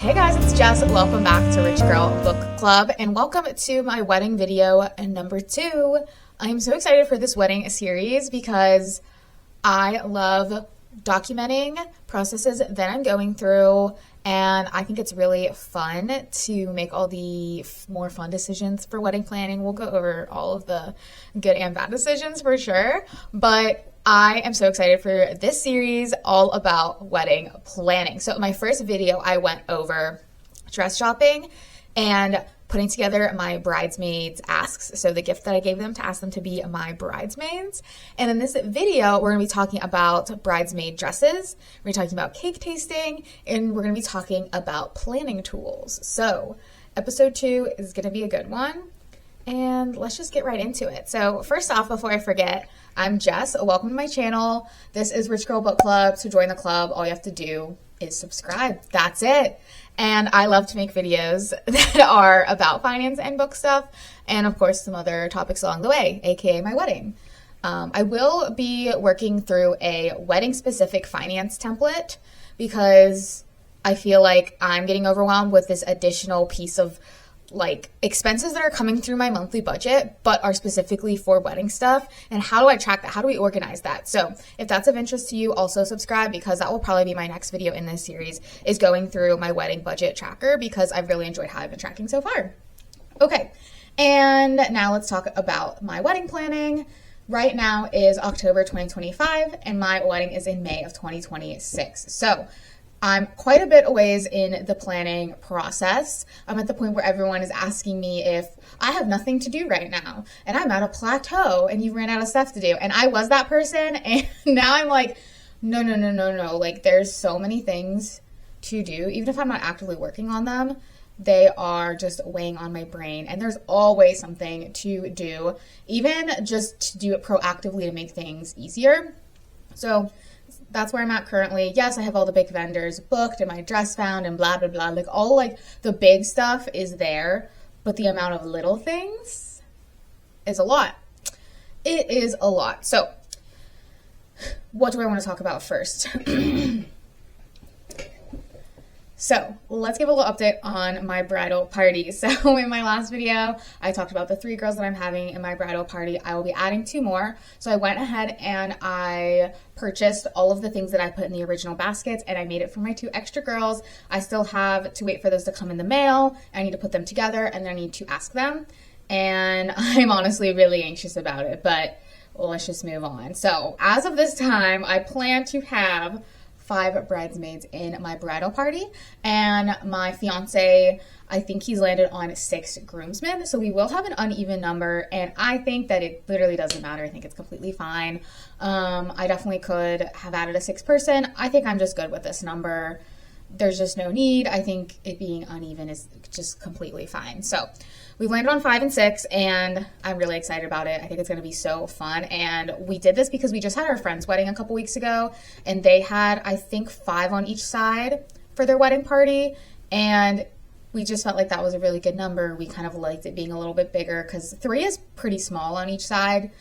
Hey guys, it's Jess. Welcome back to Rich Girl Book Club and welcome to my wedding video number 2. I am so excited for this wedding series because I love documenting processes that I'm going through, and I think it's really fun to make all the more fun decisions for wedding planning. We'll go over all of the good and bad decisions for sure, but I am so excited for this series all about wedding planning. So in my first video, I went over dress shopping and putting together my bridesmaids asks. So the gift that I gave them to ask them to be my bridesmaids. And in this video, we're going to be talking about bridesmaid dresses. We're talking about cake tasting, and we're going to be talking about planning tools. So episode 2 is going to be a good one. And let's just get right into it. So first off, before I forget, I'm Jess. Welcome to my channel. This is Rich Girl Book Club. To join the club, all you have to do is subscribe. That's it. And I love to make videos that are about finance and book stuff, and of course some other topics along the way, aka my wedding. I will be working through a wedding specific finance template because I feel like I'm getting overwhelmed with this additional piece of expenses that are coming through my monthly budget but are specifically for wedding stuff. And how do I track that? How do we organize that? So if that's of interest to you, also subscribe, because that will probably be my next video in this series, is going through my wedding budget tracker, because I've really enjoyed how I've been tracking so far. Okay, and now let's talk about my wedding planning. Right now is October 2025 and my wedding is in May of 2026. So I'm quite a bit a ways in the planning process. I'm at the point where everyone is asking me if I have nothing to do right now and I'm at a plateau and you ran out of stuff to do. And I was that person, and now I'm like, no. Like, there's so many things to do. Even if I'm not actively working on them, they are just weighing on my brain, and there's always something to do, even just to do it proactively to make things easier. So that's where I'm at currently. Yes, I have all the big vendors booked and my dress found and blah, blah, blah. Like, all the big stuff is there, but the amount of little things is a lot. It is a lot. So what do I want to talk about first? So let's give a little update on my bridal party. So in my last video, I talked about the 3 girls that I'm having in my bridal party. I will be adding 2 more. So I went ahead and I purchased all of the things that I put in the original baskets, and I made it for my 2 extra girls. I still have to wait for those to come in the mail. I need to put them together, and then I need to ask them. And I'm honestly really anxious about it, but let's just move on. So as of this time, I plan to have 5 bridesmaids in my bridal party, and my fiance, I think he's landed on 6 groomsmen, so we will have an uneven number, and I think that it literally doesn't matter. I think it's completely fine. I definitely could have added a 6th person. I think I'm just good with this number. There's just no need. I think it being uneven is just completely fine. So we've landed on 5 and 6, and I'm really excited about it. I think it's going to be so fun. And we did this because we just had our friend's wedding a couple weeks ago, and they had, I think, 5 on each side for their wedding party. And we just felt like that was a really good number. We kind of liked it being a little bit bigger because 3 is pretty small on each side.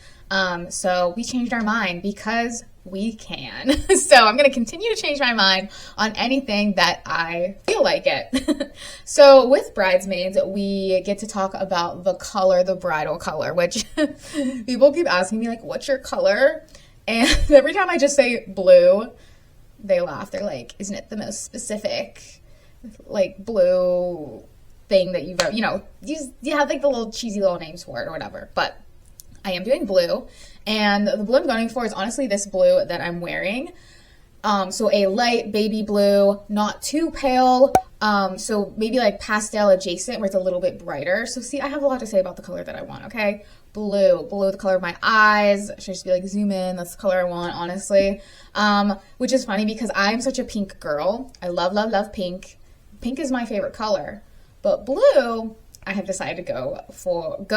So we changed our mind because we can. So I'm going to continue to change my mind on anything that I feel like it. So with bridesmaids, we get to talk about the color, the bridal color, which people keep asking me, like, what's your color? And every time I just say blue, they laugh. They're like, isn't it the most specific, like, blue thing that you wrote? You know, you have like the little cheesy little names for it or whatever, but I am doing blue, and the blue I'm going for is honestly this blue that I'm wearing. So a light baby blue, not too pale, so maybe like pastel adjacent where it's a little bit brighter. So see, I have a lot to say about the color that I want, okay? Blue, the color of my eyes. Should I just be like, zoom in? That's the color I want, honestly. Which is funny because I'm such a pink girl. I love, love, love pink. Pink is my favorite color, but blue I have decided to go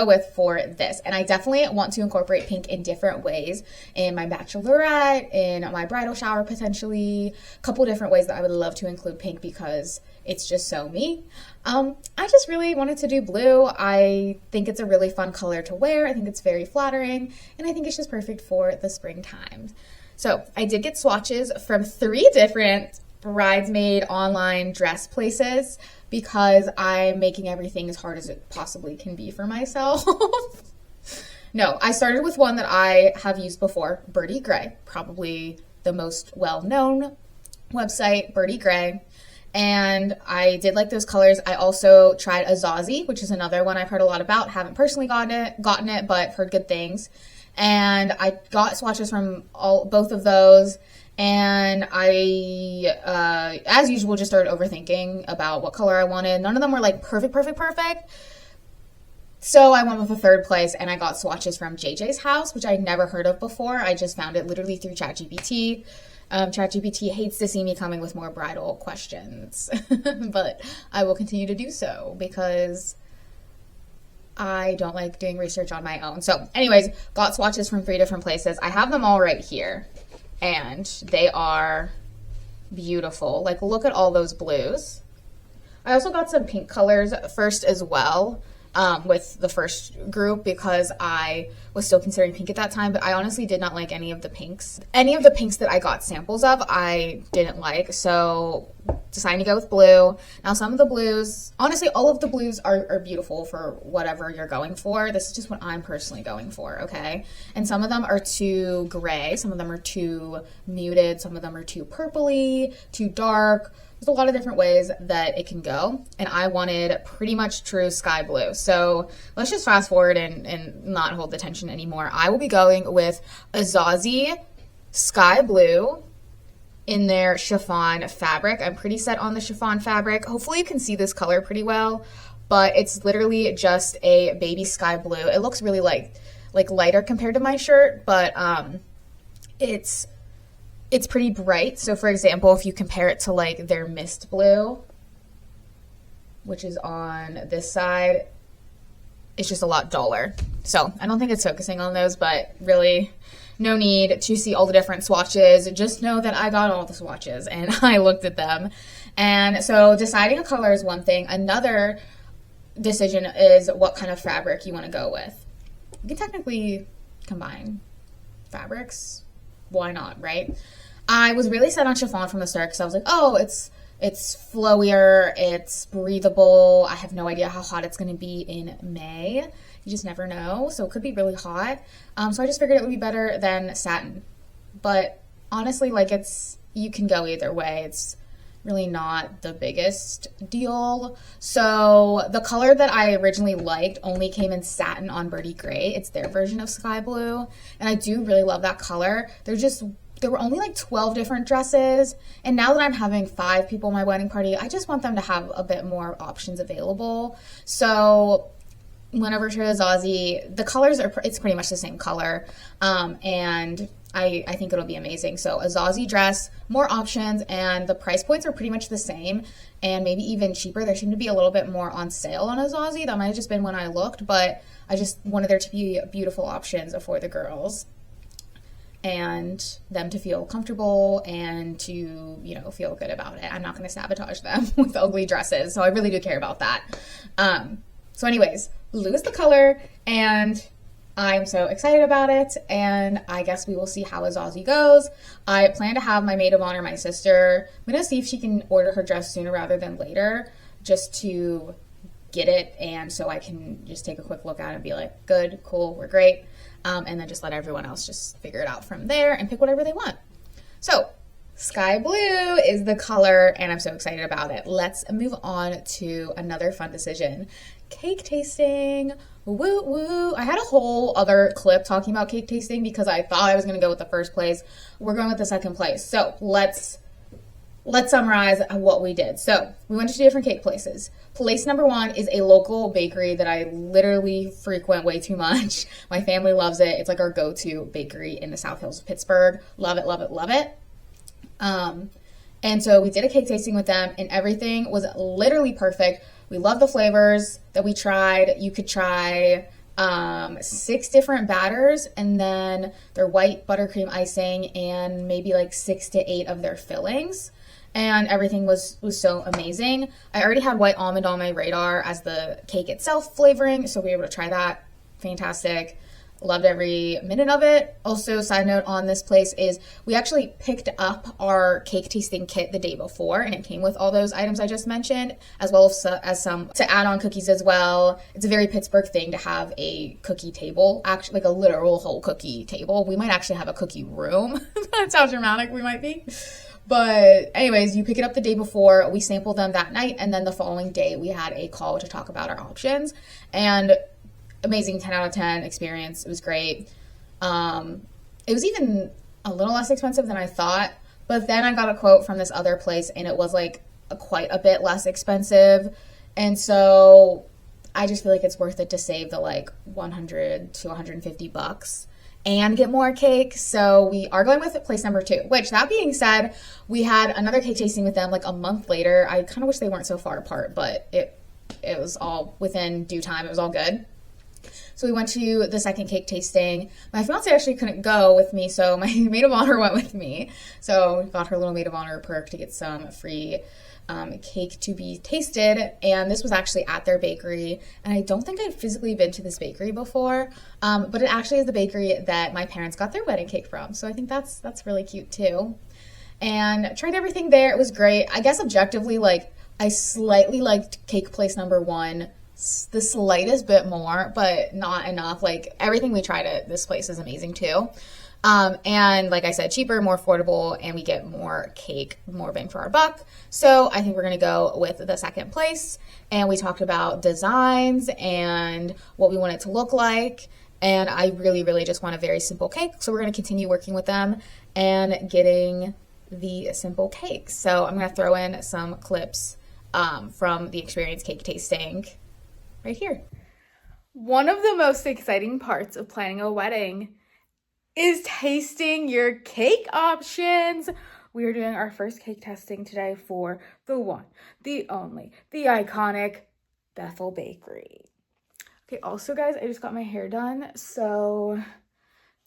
with for this. And I definitely want to incorporate pink in different ways in my bachelorette, in my bridal shower potentially, a couple different ways that I would love to include pink because it's just so me. I just really wanted to do blue. I think it's a really fun color to wear. I think it's very flattering, and I think it's just perfect for the springtime. So I did get swatches from 3 different Bridesmaid online dress places because I'm making everything as hard as it possibly can be for myself. No, I started with one that I have used before, Birdie Gray, probably the most well-known website, Birdie Gray. And I did like those colors. I also tried Azazi, which is another one I've heard a lot about. Haven't personally gotten it, but heard good things. And I got swatches from both of those. And I, as usual, just started overthinking about what color I wanted. None of them were like perfect. So I went with a third place and I got swatches from JJ's House, which I'd never heard of before. I just found it literally through ChatGPT. ChatGPT hates to see me coming with more bridal questions, but I will continue to do so because I don't like doing research on my own. So anyways, got swatches from 3 different places. I have them all right here and they are beautiful. Like, look at all those blues. I also got some pink colors first as well. With the first group because I was still considering pink at that time, but I honestly did not like any of the pinks. Any of the pinks that I got samples of, I didn't like, so deciding to go with blue. Now some of the blues, honestly, all of the blues are beautiful for whatever you're going for. This is just what I'm personally going for, okay? And some of them are too gray, some of them are too muted, some of them are too purpley, too dark. There's a lot of different ways that it can go, and I wanted pretty much true sky blue. So let's just fast forward and not hold the tension anymore. I will be going with Azazi Sky Blue in their chiffon fabric. I'm pretty set on the chiffon fabric. Hopefully you can see this color pretty well, but it's literally just a baby sky blue. It looks really like lighter compared to my shirt, but it's pretty bright. So for example, if you compare it to like their mist blue, which is on this side, it's just a lot duller. So I don't think it's focusing on those, but really no need to see all the different swatches. Just know that I got all the swatches and I looked at them. And so deciding a color is one thing. Another decision is what kind of fabric you want to go with. You can technically combine fabrics. Why not, right? I was really set on chiffon from the start because I was like, oh, it's flowier, it's breathable. I have no idea how hot it's going to be in May. You just never know. So it could be really hot. So I just figured it would be better than satin. But honestly, like, you can go either way. It's really not the biggest deal. So the color that I originally liked only came in satin on Birdie Gray. It's their version of sky blue. And I do really love that color. There were only like 12 different dresses. And now that I'm having 5 people in my wedding party, I just want them to have a bit more options available. So went over to Azazi. The colors it's pretty much the same color. And I think it'll be amazing. So Azazi dress, more options, and the price points are pretty much the same and maybe even cheaper. There seemed to be a little bit more on sale on Azazi. That might have just been when I looked, but I just wanted there to be beautiful options for the girls and them to feel comfortable and to, you know, feel good about it. I'm not going to sabotage them with ugly dresses, so I really do care about that. So anyways, blue is the color, and I'm so excited about it, and I guess we will see how Azazi goes. I plan to have my maid of honor, my sister. I'm going to see if she can order her dress sooner rather than later, just to get it, and so I can just take a quick look at it and be like, good, cool, we're great. And then just let everyone else just figure it out from there and pick whatever they want. So sky blue is the color, and I'm so excited about it. Let's move on to another fun decision. Cake tasting. Woo woo. I had a whole other clip talking about cake tasting because I thought I was going to go with the first place. We're going with the second place. So let's summarize what we did. So we went to 2 different cake places. Place number 1 is a local bakery that I literally frequent way too much. My family loves it. It's like our go-to bakery in the South Hills of Pittsburgh. Love it, love it, love it. And so we did a cake tasting with them, and everything was literally perfect. We love the flavors that we tried. You could try 6 different batters, and then their white buttercream icing, and maybe like 6 to 8 of their fillings. And everything was so amazing. I already had white almond on my radar as the cake itself flavoring, so we were able to try that. Fantastic. Loved every minute of it. Also, side note on this place is we actually picked up our cake tasting kit the day before, and it came with all those items I just mentioned, as well as some to add on cookies as well. It's a very Pittsburgh thing to have a cookie table, actually like a literal whole cookie table. We might actually have a cookie room. That's how dramatic we might be. But anyways, you pick it up the day before, we sampled them that night, and then the following day we had a call to talk about our options. And amazing 10 out of 10 experience. It was great. It was even a little less expensive than I thought, but then I got a quote from this other place and it was like quite a bit less expensive. And so I just feel like it's worth it to save the like 100 to 150 bucks and get more cake. So we are going with place number 2, which, that being said, we had another cake tasting with them like a month later. I kind of wish they weren't so far apart, but it was all within due time. It was all good. So we went to the second cake tasting. My fiance actually couldn't go with me, so my maid of honor went with me. So got her little maid of honor perk to get some free cake to be tasted. And this was actually at their bakery. And I don't think I've physically been to this bakery before, but it actually is the bakery that my parents got their wedding cake from. So I think that's really cute too. And tried everything there. It was great. I guess objectively, like, I slightly liked cake place number 1 the slightest bit more, but not enough. Like, everything we tried at this place is amazing too. And like I said, cheaper, more affordable, and we get more cake, more bang for our buck. So I think we're going to go with the second place. And we talked about designs and what we want it to look like. And I really, really just want a very simple cake. So we're going to continue working with them and getting the simple cake. So I'm going to throw in some clips from the experience cake tasting right here. One of the most exciting parts of planning a wedding is tasting your cake options. We are doing our first cake testing today for the one, the only, the iconic Bethel Bakery. Okay, also guys, I just got my hair done, so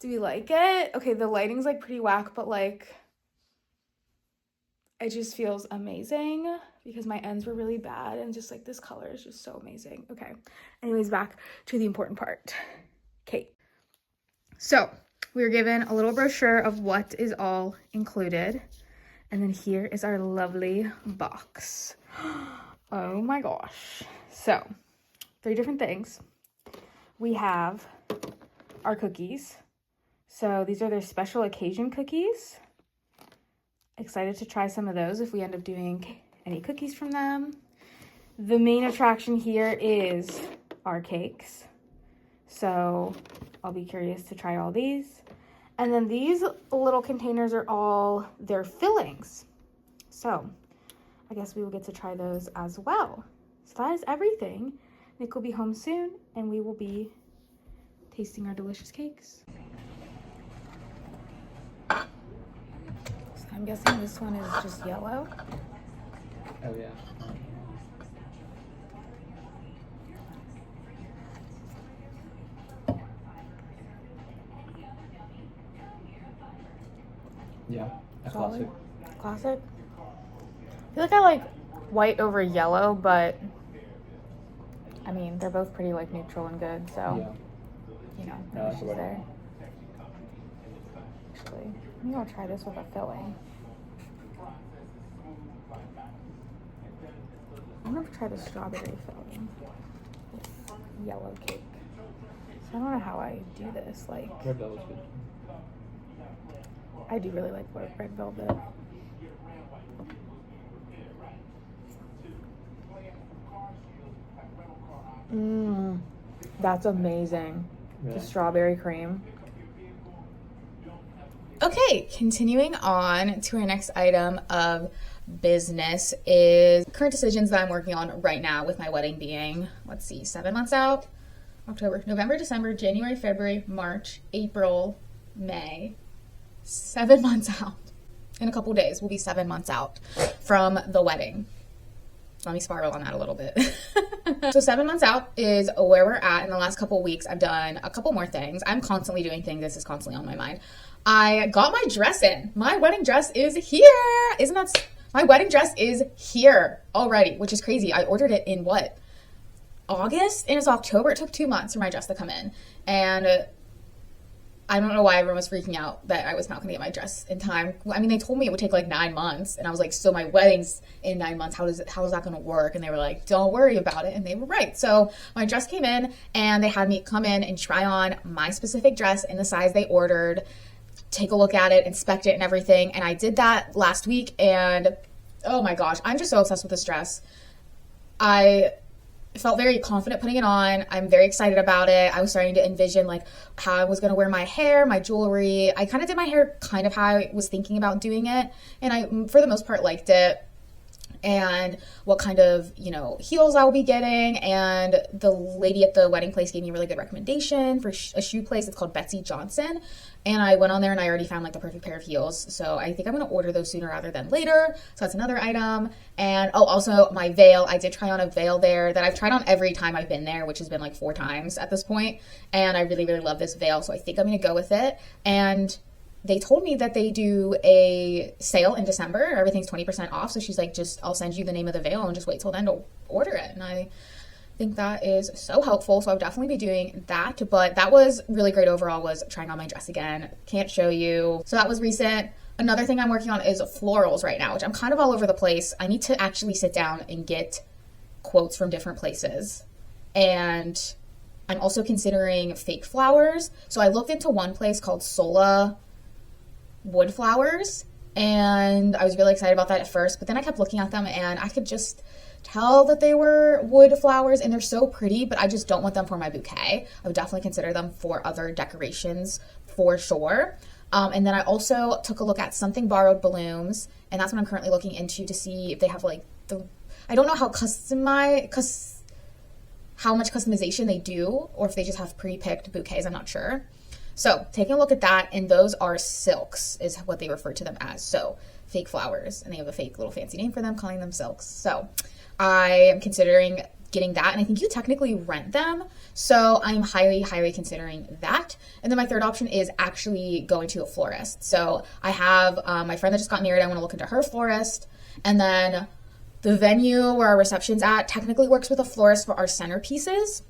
do we like it? Okay, the lighting's like pretty whack, but like it just feels amazing because my ends were really bad and just like this color is just so amazing. Okay, anyways, back to the important part. Cake. So we were given a little brochure of what is all included. And then here is our lovely box. Oh my gosh. So 3 different things. We have our cookies. So these are their special occasion cookies. Excited to try some of those if we end up doing any cookies from them. The main attraction here is our cakes. So I'll be curious to try all these. And then these little containers are all their fillings. So I guess we will get to try those as well. So that is everything. Nick will be home soon and we will be tasting our delicious cakes. So I'm guessing this one is just yellow. Oh yeah. Yeah, a classic. Classic. I feel like I like white over yellow, but I mean, they're both pretty like neutral and good, so you know, no issues there. Actually, maybe I'll try this with a filling. I'm gonna try the strawberry filling with yellow cake. So I don't know how I do this. Like, Red velvet's good. I do really like red velvet. That's amazing. Yeah. The strawberry cream. Okay, continuing on to our next item of business is current decisions that I'm working on right now with my wedding being, let's see, 7 months out. October, November, December, January, February, March, April, May. 7 months out. In a couple days, we'll be 7 months out from the wedding. Let me spiral on that a little bit. So 7 months out is where we're at. In the last couple weeks, I've done a couple more things. I'm constantly doing things. This is constantly on my mind. I got my dress in. My wedding dress is here. Isn't that... My wedding dress is here already, which is crazy. I ordered it in what? August? And it's October. It took 2 months for my dress to come in. And I don't know why everyone was freaking out that I was not going to get my dress in time. I mean, they told me it would take like 9 months, and I was like, so my wedding's in 9 months. How is that going to work? And they were like, don't worry about it, and they were right. So my dress came in, and they had me come in and try on my specific dress in the size they ordered, take a look at it, inspect it, and everything. And I did that last week, and oh my gosh, I'm just so obsessed with this dress. I felt very confident putting it on. I'm very excited about it. I was starting to envision like how I was going to wear my hair, my jewelry. I kind of did my hair kind of how I was thinking about doing it, and I for the most part liked it. And what kind of, heels I will be getting. And the lady at the wedding place gave me a really good recommendation for a shoe place. It's called Betsy Johnson. And I went on there and I already found like the perfect pair of heels. So I think I'm going to order those sooner rather than later. So that's another item. And also my veil. I did try on a veil there that I've tried on every time I've been there, which has been like 4 times at this point. And I really, really love this veil. So I think I'm going to go with it. And they told me that they do a sale in December. Everything's 20% off. So she's like, I'll send you the name of the veil and just wait till then to order it. And I think that is so helpful. So I'll definitely be doing that. But that was really great overall, was trying on my dress again. Can't show you. So that was recent. Another thing I'm working on is florals right now, which I'm kind of all over the place. I need to actually sit down and get quotes from different places. And I'm also considering fake flowers. So I looked into one place called Sola Wood Flowers, and I was really excited about that at first, but then I kept looking at them and I could just tell that they were wood flowers, and they're so pretty, but I just don't want them for my bouquet. I would definitely consider them for other decorations for sure. And then I also took a look at Something Borrowed balloons, and that's what I'm currently looking into to see if they have like I don't know how much customization they do, or if they just have pre-picked bouquets. I'm not sure. So taking a look at that, and those are silks is what they refer to them as. So fake flowers, and they have a fake little fancy name for them, calling them silks. So I am considering getting that, and I think you technically rent them. So I'm highly, highly considering that. And then my third option is actually going to a florist. So I have my friend that just got married. I want to look into her florist. And then the venue where our reception's at technically works with a florist for our centerpieces.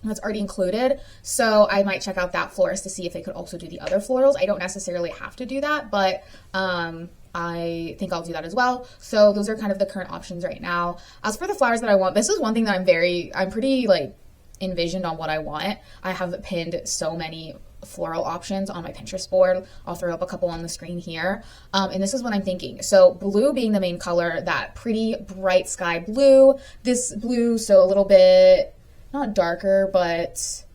That's already included. So I might check out that florist to see if they could also do the other florals. I don't necessarily have to do that, but I think I'll do that as well. So those are kind of the current options right now. As for the flowers that I want, this is one thing that I'm pretty like envisioned on what I want. I have pinned so many floral options on my Pinterest board. I'll throw up a couple on the screen here. And this is what I'm thinking. So blue being the main color, that pretty bright sky blue. This blue, so a little bit not darker, but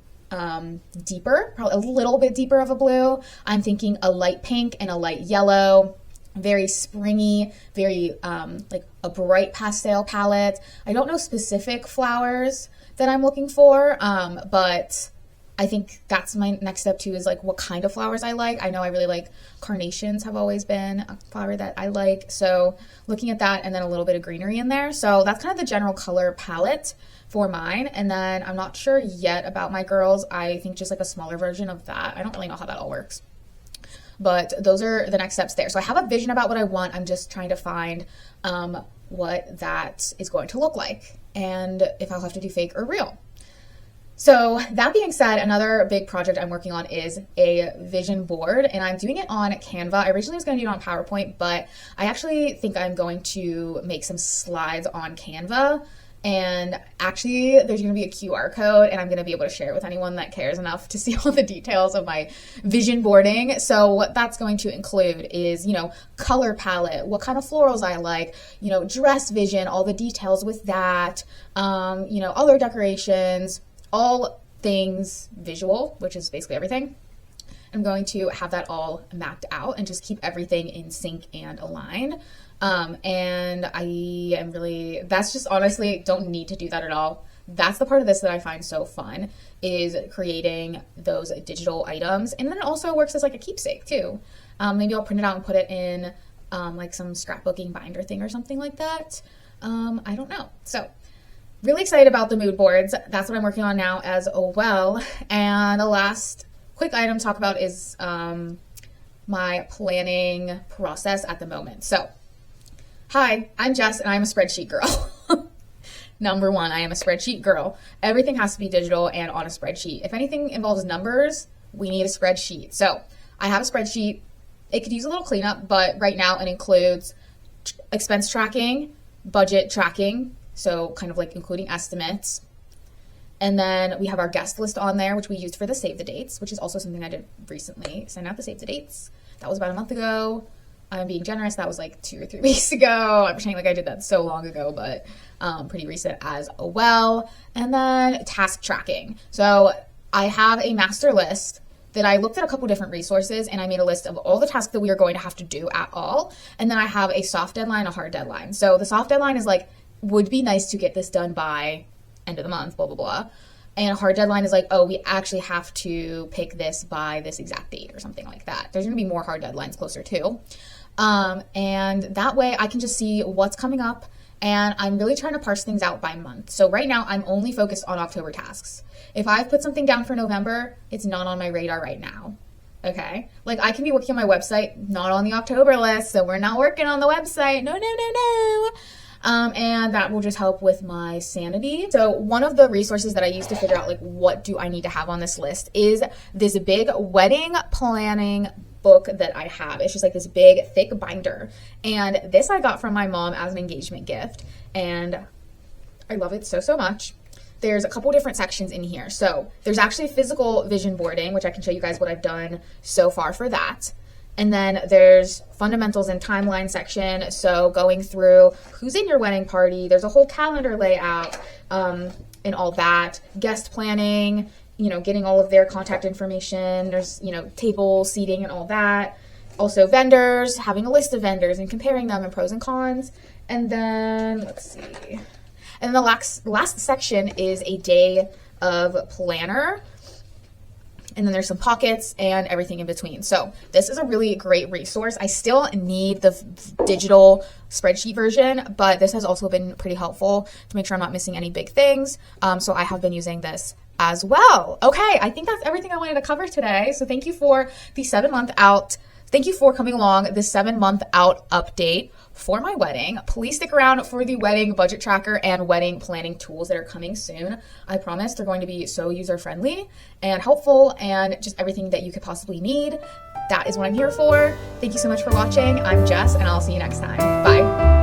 deeper, probably a little bit deeper of a blue. I'm thinking a light pink and a light yellow, very springy, very like a bright pastel palette. I don't know specific flowers that I'm looking for, but I think that's my next step too, is like what kind of flowers I like. I know I really like carnations, have always been a flower that I like. So looking at that, and then a little bit of greenery in there. So that's kind of the general color palette for mine. And then I'm not sure yet about my girls. I think just like a smaller version of that. I don't really know how that all works. But those are the next steps there. So I have a vision about what I want. I'm just trying to find what that is going to look like, and if I'll have to do fake or real. So that being said, another big project I'm working on is a vision board, and I'm doing it on Canva. I originally was going to do it on PowerPoint, but I actually think I'm going to make some slides on Canva. And actually, there's going to be a QR code, and I'm going to be able to share it with anyone that cares enough to see all the details of my vision boarding. So what that's going to include is, color palette, what kind of florals I like, dress vision, all the details with that, other decorations, all things visual, which is basically everything. I'm going to have that all mapped out and just keep everything in sync and aligned. And I am really, that's just honestly, don't need to do that at all. That's the part of this that I find so fun, is creating those digital items. And then it also works as like a keepsake too. Maybe I'll print it out and put it in like some scrapbooking binder thing or something like that. I don't know. So really excited about the mood boards. That's what I'm working on now as well. And the last quick item to talk about is my planning process at the moment. So hi, I'm Jess, and I'm a spreadsheet girl. Number one, I am a spreadsheet girl. Everything has to be digital and on a spreadsheet. If anything involves numbers, we need a spreadsheet. So I have a spreadsheet. It could use a little cleanup, but right now it includes expense tracking, budget tracking, so kind of like including estimates. And then we have our guest list on there, which we used for the save the dates, which is also something I did recently, send out the save the dates. That was about a month ago. I'm being generous. That was like 2 or 3 weeks ago. I'm pretending like I did that so long ago, but pretty recent as well. And then task tracking. So I have a master list that I looked at a couple different resources, and I made a list of all the tasks that we are going to have to do at all. And then I have a soft deadline, a hard deadline. So the soft deadline is like, would be nice to get this done by end of the month, blah, blah, blah. And a hard deadline is like, oh, we actually have to pick this by this exact date or something like that. There's going to be more hard deadlines closer too. And that way I can just see what's coming up, and I'm really trying to parse things out by month. So right now I'm only focused on October tasks. If I've put something down for November, it's not on my radar right now. Okay. Like I can be working on my website, not on the October list. So we're not working on the website. No. And that will just help with my sanity. So one of the resources that I use to figure out like what do I need to have on this list is this big wedding planning book that I have. It's just like this big thick binder. And this I got from my mom as an engagement gift. And I love it so much. There's a couple different sections in here. So there's actually physical vision boarding, which I can show you guys what I've done so far for that. And then there's fundamentals and timeline section. So going through who's in your wedding party, there's a whole calendar layout and all that. Guest planning, getting all of their contact information. There's, table seating and all that. Also vendors, having a list of vendors and comparing them and pros and cons. And then, let's see. And the last section is a day of planner. And then there's some pockets and everything in between. So this is a really great resource. I still need the digital spreadsheet version, but this has also been pretty helpful to make sure I'm not missing any big things. So I have been using this as well. Okay, I think that's everything I wanted to cover today. So thank you for the 7-month out. Thank you for coming along this 7-month out update for my wedding. Please stick around for the wedding budget tracker and wedding planning tools that are coming soon. I promise they're going to be so user-friendly and helpful and just everything that you could possibly need. That is what I'm here for. Thank you so much for watching. I'm Jess, and I'll see you next time. Bye.